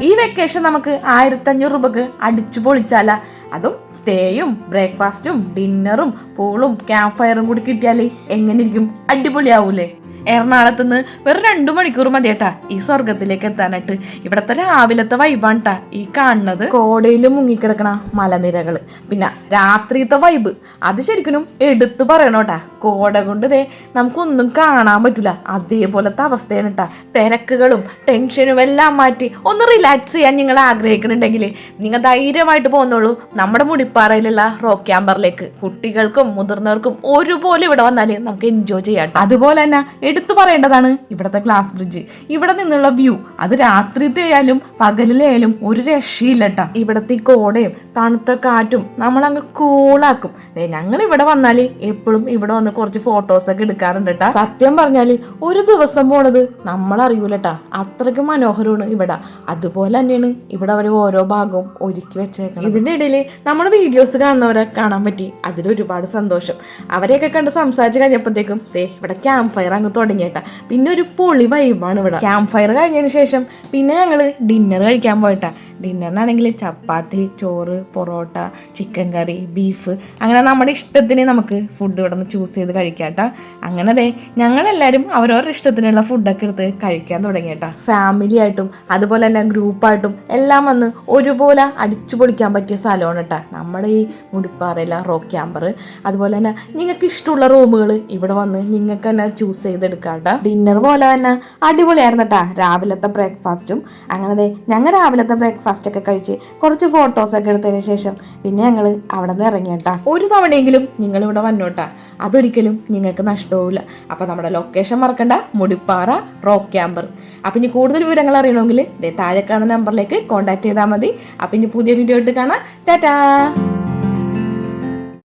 ഈ വെക്കേഷൻ നമുക്ക് 1500 രൂപക്ക് അടിച്ചു പൊളിച്ചാല. അതും സ്റ്റേയും ബ്രേക്ക്ഫാസ്റ്റും ഡിന്നറും പൂളും ക്യാമ്പ് ഫയറും കൂടി കിട്ടിയാലേ എങ്ങനെ ഇരിക്കും? അടിപൊളിയാവൂലേ? എറണാകുളത്ത് നിന്ന് വെറും 2 മണിക്കൂർ മതിയേട്ടാ ഈ സ്വർഗത്തിലേക്ക് എത്താനായിട്ട്. ഇവിടത്തെ രാവിലത്തെ വൈബാണ് ഈ കാണുന്നത്. കോടയിൽ മുങ്ങിക്കിടക്കണ മലനിരകള്, പിന്നെ രാത്രിത്തെ വൈബ് അത് ശരിക്കും എടുത്തു പറയണോട്ടാ. കോട കൊണ്ട് നമുക്കൊന്നും കാണാൻ പറ്റൂല, അതേപോലത്തെ അവസ്ഥയാണ് കേട്ടാ. തിരക്കുകളും ടെൻഷനും എല്ലാം മാറ്റി ഒന്ന് റിലാക്സ് ചെയ്യാൻ നിങ്ങൾ ആഗ്രഹിക്കുന്നുണ്ടെങ്കിൽ നിങ്ങൾ ധൈര്യമായിട്ട് പോകുന്നുള്ളൂ നമ്മുടെ മുടിപ്പാറയിലുള്ള റോക്ക് ക്യാമ്പറിലേക്ക്. കുട്ടികൾക്കും മുതിർന്നവർക്കും ഒരുപോലെ ഇവിടെ വന്നാൽ നമുക്ക് എൻജോയ് ചെയ്യാം. അതുപോലെ തന്നെ എടുത്തു പറയേണ്ടതാണ് ഇവിടുത്തെ ഗ്ലാസ് ബ്രിഡ്ജ്. ഇവിടെ നിന്നുള്ള വ്യൂ അത് രാത്രിത്തെ ആയാലും പകലിലായാലും ഒരു രക്ഷയില്ല കേട്ടാ. ഇവിടത്തെ കോടയും തണുത്ത കാറ്റും നമ്മളങ്ങ് കൂളാക്കും. ഞങ്ങൾ ഇവിടെ വന്നാല് എപ്പോഴും ഇവിടെ വന്ന് കുറച്ച് ഫോട്ടോസൊക്കെ എടുക്കാറുണ്ട് കേട്ടാ. സത്യം പറഞ്ഞാല് ഒരു ദിവസം പോണത് നമ്മളറിയൂലട്ടാ, അത്രയ്ക്ക് മനോഹരമാണ് ഇവിടെ. അതുപോലെ തന്നെയാണ് ഇവിടെ അവർ ഓരോ ഭാഗവും ഒരുക്കി വെച്ചേക്കണം. ഇതിന്റെ ഇടയിൽ നമ്മുടെ വീഡിയോസ് കാണുന്നവരെ കാണാൻ പറ്റി, അതിലൊരുപാട് സന്തോഷം. അവരെയൊക്കെ കണ്ട് സംസാരിച്ച് കഴിഞ്ഞപ്പോഴത്തേക്കും ഇവിടെ ക്യാമ്പ് ഫയർ അങ്ങ് തുടങ്ങിയേട്ടാ. പിന്നെ ഒരു പൊളി വൈബാണ് ഇവിടെ. ക്യാമ്പ് ഫയർ കഴിഞ്ഞതിന് ശേഷം പിന്നെ ഞങ്ങള് ഡിന്നർ കഴിക്കാൻ പോയിട്ടാ. ഡിന്നറിനാണെങ്കിൽ ചപ്പാത്തി, ചോറ്, പൊറോട്ട, ചിക്കൻ കറി, ബീഫ്, അങ്ങനെ നമ്മുടെ ഇഷ്ടത്തിന് നമുക്ക് ഫുഡ് ഇവിടെ നിന്ന് ചൂസ് ചെയ്ത് കഴിക്കാട്ടാ. അങ്ങനെ ഞങ്ങളെല്ലാവരും അവരവരുടെ ഇഷ്ടത്തിനുള്ള ഫുഡൊക്കെ എടുത്ത് കഴിക്കാൻ തുടങ്ങിയേട്ടാ. ഫാമിലി ആയിട്ടും അതുപോലെ തന്നെ ഗ്രൂപ്പായിട്ടും എല്ലാം വന്ന് ഒരുപോലെ അടിച്ചു പൊളിക്കാൻ പറ്റിയ സ്ഥലമാണ് കേട്ടാ നമ്മുടെ ഈ മുടിപ്പാറയില റോക്ക് ക്യാമ്പർ. അതുപോലെ തന്നെ നിങ്ങൾക്ക് ഇഷ്ടമുള്ള റൂമുകൾ ഇവിടെ വന്ന് നിങ്ങൾക്ക് തന്നെ ചൂസ് ചെയ്തെടുക്കാട്ടാ. ഡിന്നർ പോലെ തന്നെ അടിപൊളിയായിരുന്നു കേട്ടാ രാവിലത്തെ ബ്രേക്ക്ഫാസ്റ്റും. അങ്ങനെ ഞങ്ങൾ രാവിലത്തെ ബ്രേക്ക്ഫാസ്റ്റ് ഒക്കെ കഴിച്ച് കുറച്ച് ഫോട്ടോസൊക്കെ എടുത്തതിന് ശേഷം പിന്നെ ഞങ്ങൾ അവിടെ നിന്ന് ഇറങ്ങിയേട്ടാ. ഒരു തവണയെങ്കിലും നിങ്ങൾ ഇവിടെ വന്നോട്ടാ, അതൊരിക്കലും നിങ്ങൾക്ക് നഷ്ടമാവില്ല. അപ്പോൾ നമ്മുടെ ലൊക്കേഷൻ മറക്കണ്ട, മുടിപ്പാറ റോക്ക് ക്യാമ്പർ. അപ്പം ഇനി കൂടുതൽ വിവരങ്ങൾ അറിയണമെങ്കിൽ താഴെ കാണുന്ന നമ്പറിലേക്ക് കോൺടാക്ട് ചെയ്താൽ മതി. അപ്പം ഇനി പുതിയ വീഡിയോ ആയിട്ട് കാണാം. ടാറ്റാ.